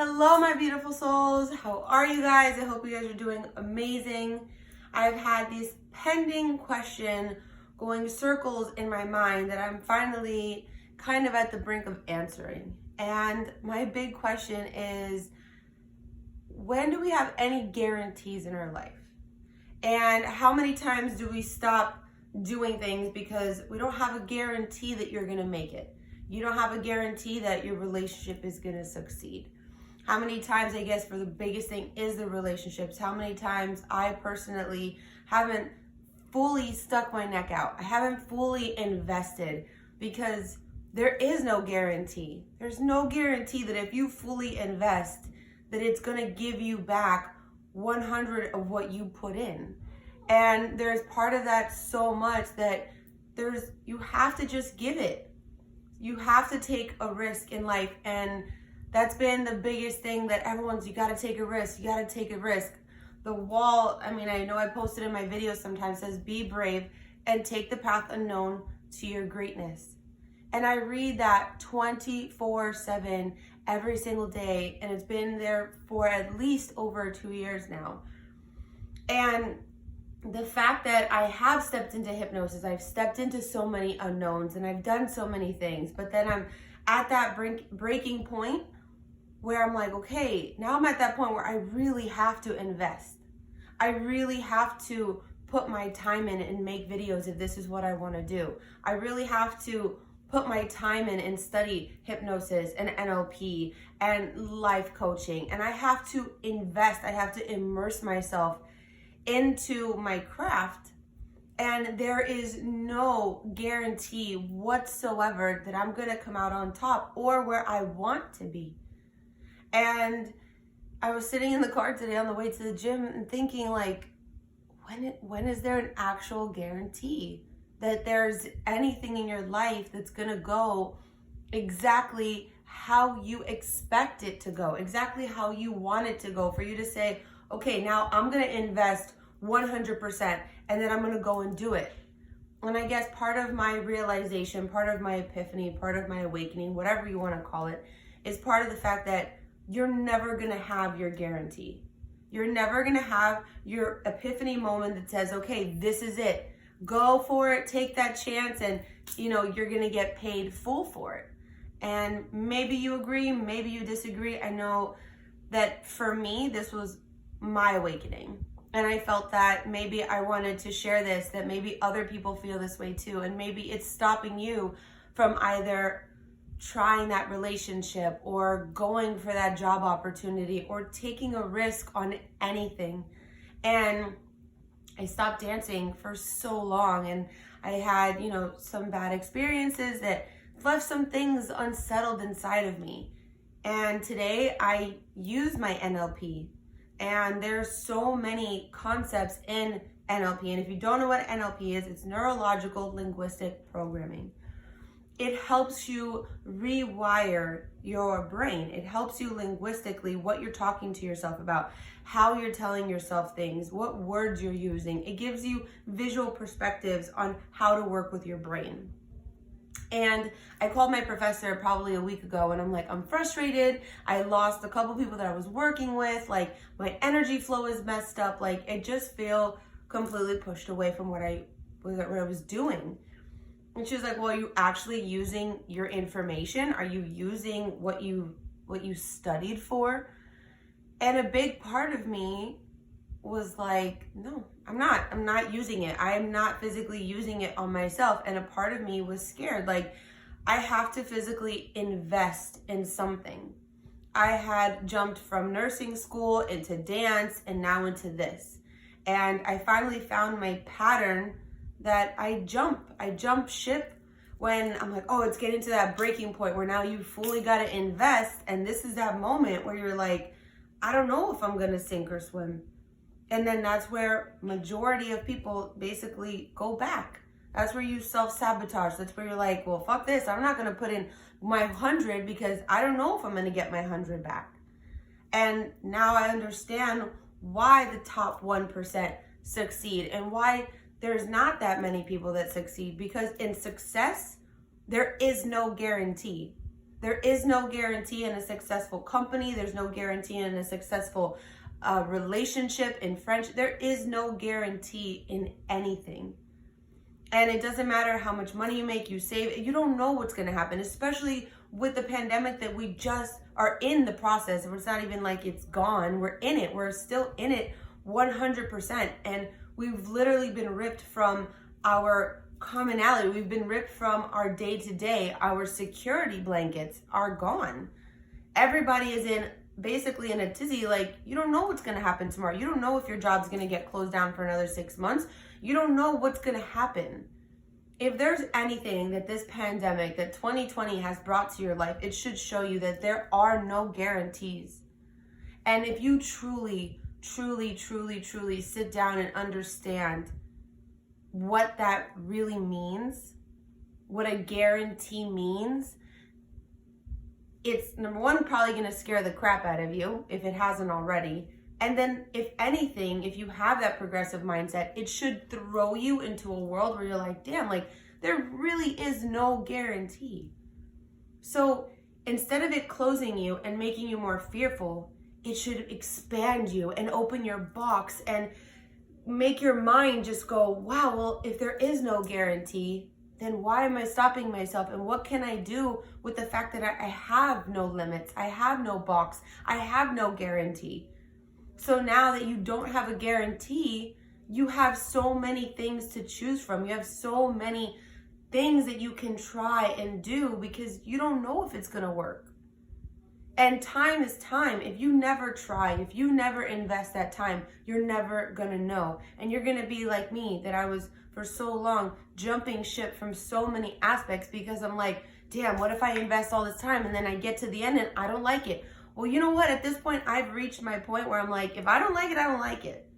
Hello, my beautiful souls. How are you guys? I hope you guys are doing amazing. I've had this pending question going circles in my mind that I'm finally kind of at the brink of answering. And my big question is, when do we have any guarantees in our life? And how many times do we stop doing things because we don't have a guarantee that you're going to make it? You don't have a guarantee that your relationship is going to succeed. How many times, I guess, for the biggest thing is the relationships. How many times I personally haven't fully stuck my neck out. I haven't fully invested because there is no guarantee. There's no guarantee that if you fully invest, that it's going to give you back 100 of what you put in. And there's part of that so much that you have to just give it. You have to take a risk in life, and that's been the biggest thing that you got to take a risk. You got to take a risk. The wall, I know I posted in my videos sometimes, says be brave and take the path unknown to your greatness. And I read that 24/7 every single day, and it's been there for at least over 2 years now. And the fact that I have stepped into hypnosis, I've stepped into so many unknowns, and I've done so many things, but then I'm at that breaking point where I'm like, okay, now I'm at that point where I really have to invest. I really have to put my time in and make videos if this is what I want to do. I really have to put my time in and study hypnosis and NLP and life coaching. And I have to invest. I have to immerse myself into my craft. And there is no guarantee whatsoever that I'm going to come out on top or where I want to be. And I was sitting in the car today on the way to the gym and thinking, like, when is there an actual guarantee that there's anything in your life that's going to go exactly how you expect it to go, exactly how you want it to go, for you to say, okay, now I'm going to invest 100% and then I'm going to go and do it. And I guess part of my realization, part of my epiphany, part of my awakening, whatever you want to call it, is part of the fact that you're never going to have your guarantee. You're never going to have your epiphany moment that says, okay, this is it. Go for it, take that chance, and you're going to get paid full for it. And maybe you agree, maybe you disagree. I know that for me, this was my awakening. And I felt that maybe I wanted to share this, that maybe other people feel this way too. And maybe it's stopping you from either trying that relationship or going for that job opportunity or taking a risk on anything. And I stopped dancing for so long, and I had, some bad experiences that left some things unsettled inside of me. And today I use my NLP, and there's so many concepts in NLP. And if you don't know what NLP is, it's neurological linguistic programming. It helps you rewire your brain. It helps you linguistically, what you're talking to yourself about, how you're telling yourself things, what words you're using. It gives you visual perspectives on how to work with your brain. And I called my professor probably a week ago, and I'm like, I'm frustrated. I lost a couple people that I was working with. Like, my energy flow is messed up. Like, I just feel completely pushed away from what I was doing. And she was like, well, are you actually using your information? Are you using what you studied for? And a big part of me was like, no, I'm not using it. I am not physically using it on myself. And a part of me was scared. Like, I have to physically invest in something. I had jumped from nursing school into dance and now into this. And I finally found my pattern that I jump ship when I'm like, oh, it's getting to that breaking point where now you fully got to invest. And this is that moment where you're like, I don't know if I'm going to sink or swim. And then that's where majority of people basically go back. That's where you self-sabotage. That's where you're like, well, fuck this. I'm not going to put in my 100 because I don't know if I'm going to get my 100 back. And now I understand why the top 1% succeed and why there's not that many people that succeed, because in success, there is no guarantee. There is no guarantee in a successful company. There's no guarantee in a successful relationship, in friendship. There is no guarantee in anything. And it doesn't matter how much money you make, you save, you don't know what's going to happen, especially with the pandemic that we just are in the process. It's not even like it's gone. We're in it. We're still in it 100%. And we've literally been ripped from our commonality. We've been ripped from our day-to-day. Our security blankets are gone. Everybody is basically in a tizzy. Like, you don't know what's going to happen tomorrow. You don't know if your job's going to get closed down for another 6 months. You don't know what's going to happen. If there's anything that this pandemic, that 2020 has brought to your life, it should show you that there are no guarantees. And if you truly sit down and understand what that really means, what a guarantee means, it's, number one, probably going to scare the crap out of you if it hasn't already. And then, if anything, if you have that progressive mindset, it should throw you into a world where you're like, damn, like, there really is no guarantee. So instead of it closing you and making you more fearful, it should expand you and open your box and make your mind just go, wow, well, if there is no guarantee, then why am I stopping myself? And what can I do with the fact that I have no limits, I have no box, I have no guarantee? So now that you don't have a guarantee, you have so many things to choose from. You have so many things that you can try and do because you don't know if it's going to work. And time is time. If you never try, if you never invest that time, you're never going to know. And you're going to be like me, that I was for so long jumping ship from so many aspects because I'm like, damn, what if I invest all this time and then I get to the end and I don't like it? Well, you know what? At this point, I've reached my point where I'm like, if I don't like it, I don't like it.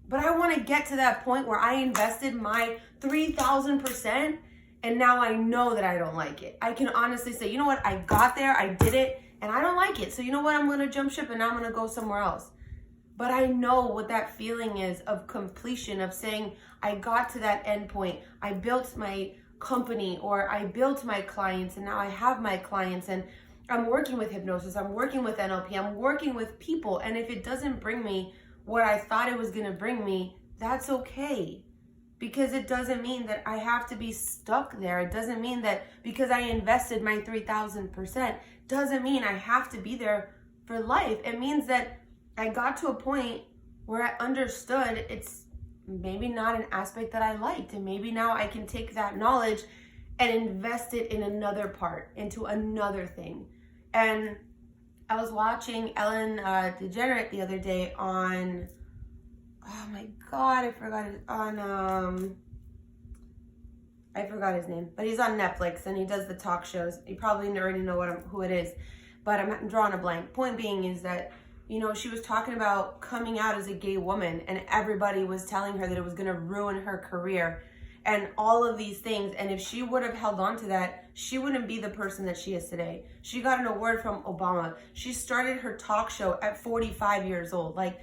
But I want to get to that point where I invested my 3,000% and now I know that I don't like it. I can honestly say, you know what? I got there, I did it, and I don't like it. So you know what? I'm going to jump ship and now I'm going to go somewhere else. But I know what that feeling is of completion, of saying, I got to that end point. I built my company, or I built my clients, and now I have my clients, and I'm working with hypnosis, I'm working with NLP, I'm working with people. And if it doesn't bring me what I thought it was going to bring me, that's okay. Because it doesn't mean that I have to be stuck there. It doesn't mean that because I invested my 3,000%, doesn't mean I have to be there for life. It means that I got to a point where I understood it's maybe not an aspect that I liked. And maybe now I can take that knowledge and invest it in another part, into another thing. And I was watching Ellen DeGeneres the other day on, oh my God, I forgot his name, but he's on Netflix and he does the talk shows. You probably already know who it is, but I'm drawing a blank. Point being is that, you know, she was talking about coming out as a gay woman and everybody was telling her that it was going to ruin her career and all of these things. And if she would have held on to that, she wouldn't be the person that she is today. She got an award from Obama. She started her talk show at 45 years old. Like,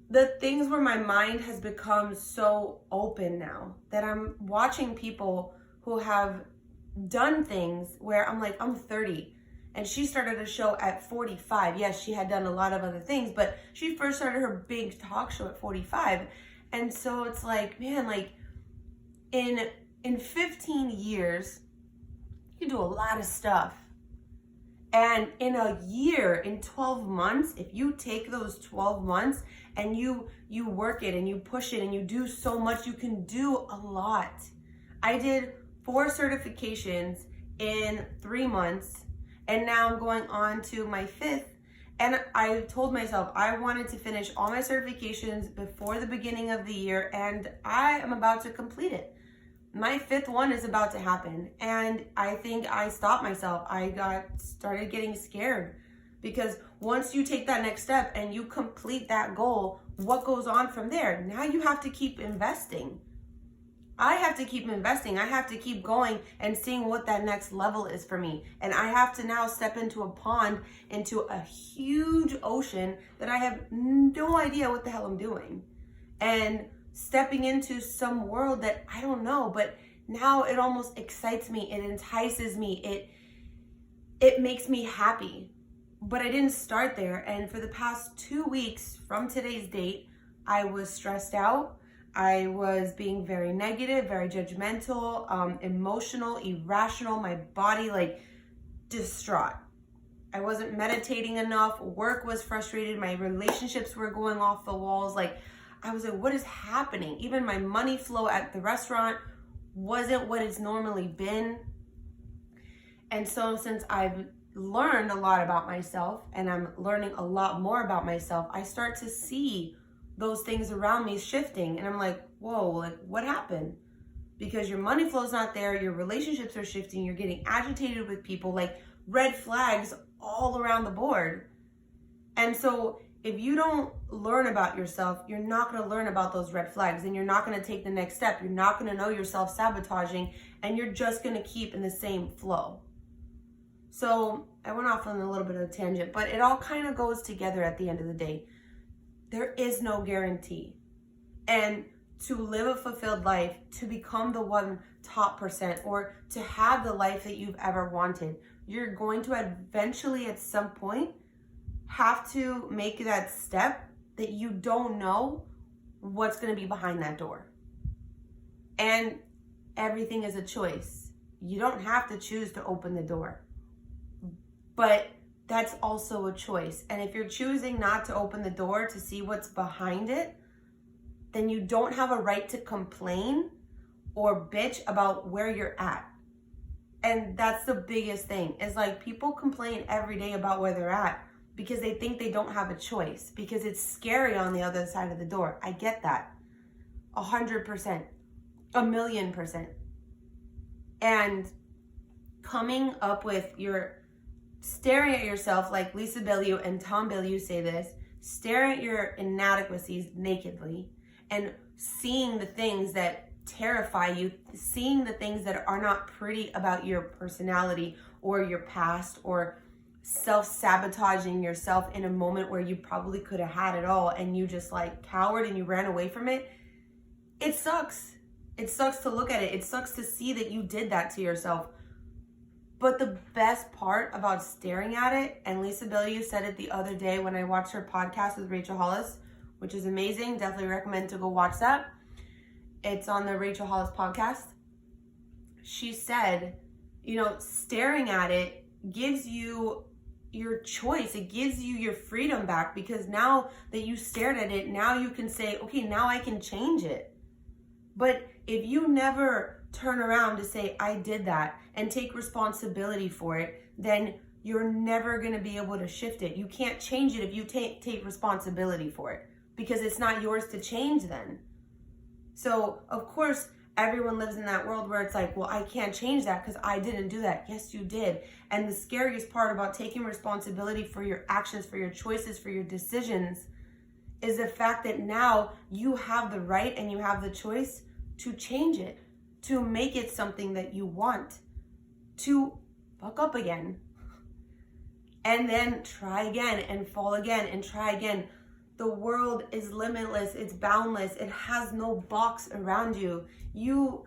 the things where my mind has become so open now that I'm watching people who have done things where I'm like, I'm 30 and she started a show at 45. Yes, she had done a lot of other things, but she first started her big talk show at 45. And so it's like, man, like, in 15 years, you do a lot of stuff. And in a year, in 12 months, if you take those 12 months and you work it and you push it and you do so much, you can do a lot. I did 4 certifications in 3 months, and now I'm going on to my 5th. And I told myself I wanted to finish all my certifications before the beginning of the year, and I am about to complete it. My 5th one is about to happen, and I think I stopped myself. I started getting scared because once you take that next step and you complete that goal, what goes on from there? Now you have to keep investing. I have to keep investing. I have to keep going and seeing what that next level is for me. And I have to now step into a pond, into a huge ocean that I have no idea what the hell I'm doing. And stepping into some world that I don't know, but now it almost excites me. It entices me. it makes me happy. But I didn't start there. And for the past 2 weeks from today's date, I was stressed out. I was being very negative, very judgmental, emotional, irrational, my body like distraught. I wasn't meditating enough. Work was frustrated. My relationships were going off the walls. Like, I was like, what is happening? Even my money flow at the restaurant wasn't what it's normally been. And so since I've learned a lot about myself and I'm learning a lot more about myself, I start to see those things around me shifting. And I'm like, whoa, like what happened? Because your money flow is not there. Your relationships are shifting. You're getting agitated with people, like red flags all around the board. And so if you don't learn about yourself, you're not going to learn about those red flags, and you're not going to take the next step. You're not going to know you're self-sabotaging, and you're just going to keep in the same flow. So I went off on a little bit of a tangent, but it all kind of goes together at the end of the day. There is no guarantee. And to live a fulfilled life, to become the 1% or to have the life that you've ever wanted, you're going to eventually at some point have to make that step that you don't know what's going to be behind that door. And everything is a choice. You don't have to choose to open the door, but that's also a choice. And if you're choosing not to open the door to see what's behind it, then you don't have a right to complain or bitch about where you're at. And that's the biggest thing, is like people complain every day about where they're at because they think they don't have a choice, because it's scary on the other side of the door. I get that. 100%, 1,000,000%. And coming up with staring at yourself, like Lisa Bilyeu and Tom Bilyeu say this, staring at your inadequacies nakedly and seeing the things that terrify you, seeing the things that are not pretty about your personality or your past, or self-sabotaging yourself in a moment where you probably could have had it all and you just like cowered and you ran away from it. It sucks. It sucks to look at it. It sucks to see that you did that to yourself. But the best part about staring at it, and Lisa Bilyeu said it the other day when I watched her podcast with Rachel Hollis, which is amazing. Definitely recommend to go watch that. It's on the Rachel Hollis podcast. She said, staring at it gives you your choice. It gives you your freedom back, because now that you stared at it, now you can say, okay, now I can change it. But if you never turn around to say, I did that, and take responsibility for it, then you're never going to be able to shift it. You can't change it if you take responsibility for it, because it's not yours to change then. So, of course, everyone lives in that world where it's like, well, I can't change that because I didn't do that. Yes, you did. And the scariest part about taking responsibility for your actions, for your choices, for your decisions, is the fact that now you have the right and you have the choice to change it, to make it something that you want, to fuck up again, and then try again and fall again and try again. The world is limitless. It's boundless. It has no box around you. You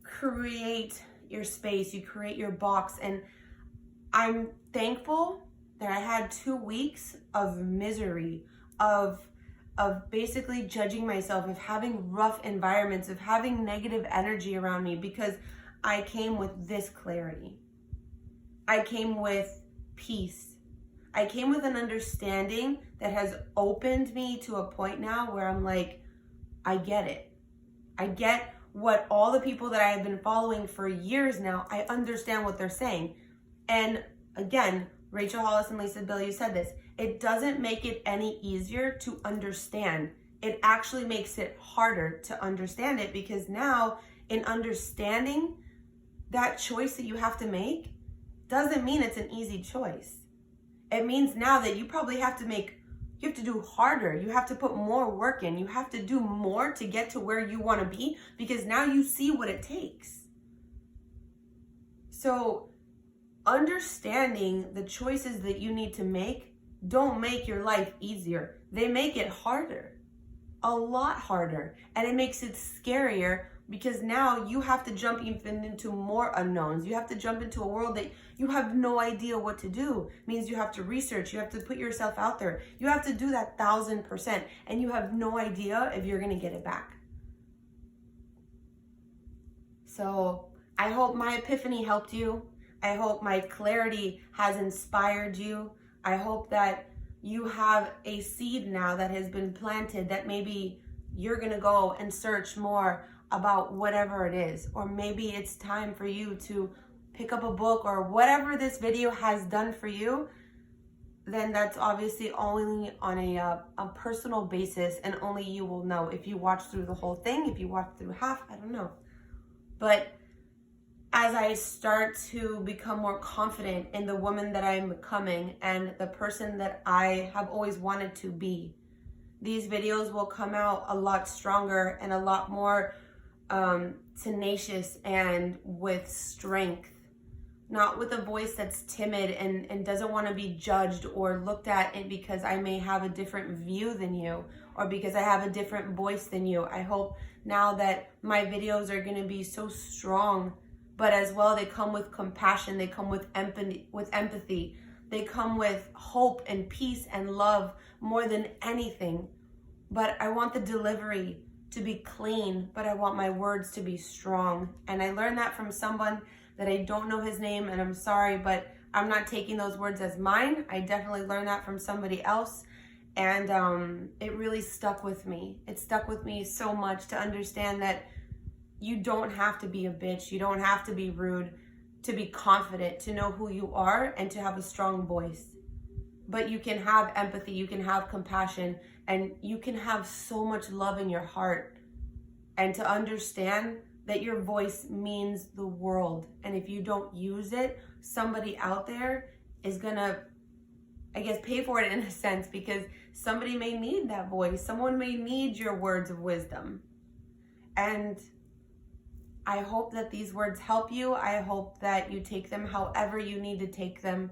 create your space. You create your box. And I'm thankful that I had 2 weeks of misery, of basically judging myself, of having rough environments, of having negative energy around me, because I came with this clarity. I came with peace. I came with an understanding that has opened me to a point now where I'm like, I get it. I get what all the people that I have been following for years now, I understand what they're saying. And again, Rachel Hollis and Lisa Bilyeu said this, it doesn't make it any easier to understand. It actually makes it harder to understand it, because now in understanding that choice that you have to make doesn't mean it's an easy choice. It means now that you probably have to do harder. You have to put more work in. You have to do more to get to where you want to be, because now you see what it takes. So understanding the choices that you need to make don't make your life easier. They make it harder, a lot harder, and it makes it scarier, because now you have to jump even into more unknowns. You have to jump into a world that you have no idea what to do. It means you have to research, you have to put yourself out there. You have to do that 1000%, and you have no idea if you're gonna get it back. So I hope my epiphany helped you. I hope my clarity has inspired you. I hope that you have a seed now that has been planted, that maybe you're gonna go and search more about whatever it is. Or maybe it's time for you to pick up a book, or whatever this video has done for you. Then that's obviously only on a personal basis, and only you will know. If you watch through the whole thing, if you watch through half, I don't know. But as I start to become more confident in the woman that I'm becoming and the person that I have always wanted to be, these videos will come out a lot stronger and a lot more tenacious and with strength. Not with a voice that's timid and doesn't want to be judged or looked at it because I may have a different view than you, or because I have a different voice than you. I hope now that my videos are going to be so strong, but as well they come with compassion, they come with empathy, they come with hope and peace and love more than anything. But I want the delivery to be clean, but I want my words to be strong. And I learned that from someone that I don't know his name, and I'm sorry, but I'm not taking those words as mine. I definitely learned that from somebody else, and it really stuck with me. It stuck with me so much to understand that you don't have to be a bitch, you don't have to be rude to be confident, to know who you are, and to have a strong voice. But you can have empathy, you can have compassion, and you can have so much love in your heart, and to understand that your voice means the world. And if you don't use it, somebody out there is gonna, I guess, pay for it in a sense, because somebody may need that voice. Someone may need your words of wisdom. And I hope that these words help you. I hope that you take them however you need to take them.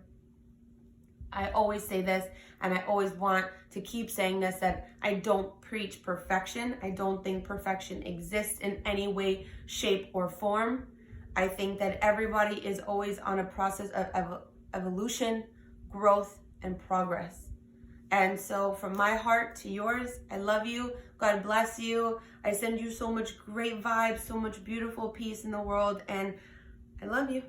I always say this, and I always want to keep saying this, that I don't preach perfection. I don't think perfection exists in any way, shape, or form. I think that everybody is always on a process of evolution, growth, and progress. And so from my heart to yours, I love you. God bless you. I send you so much great vibes, so much beautiful peace in the world, and I love you.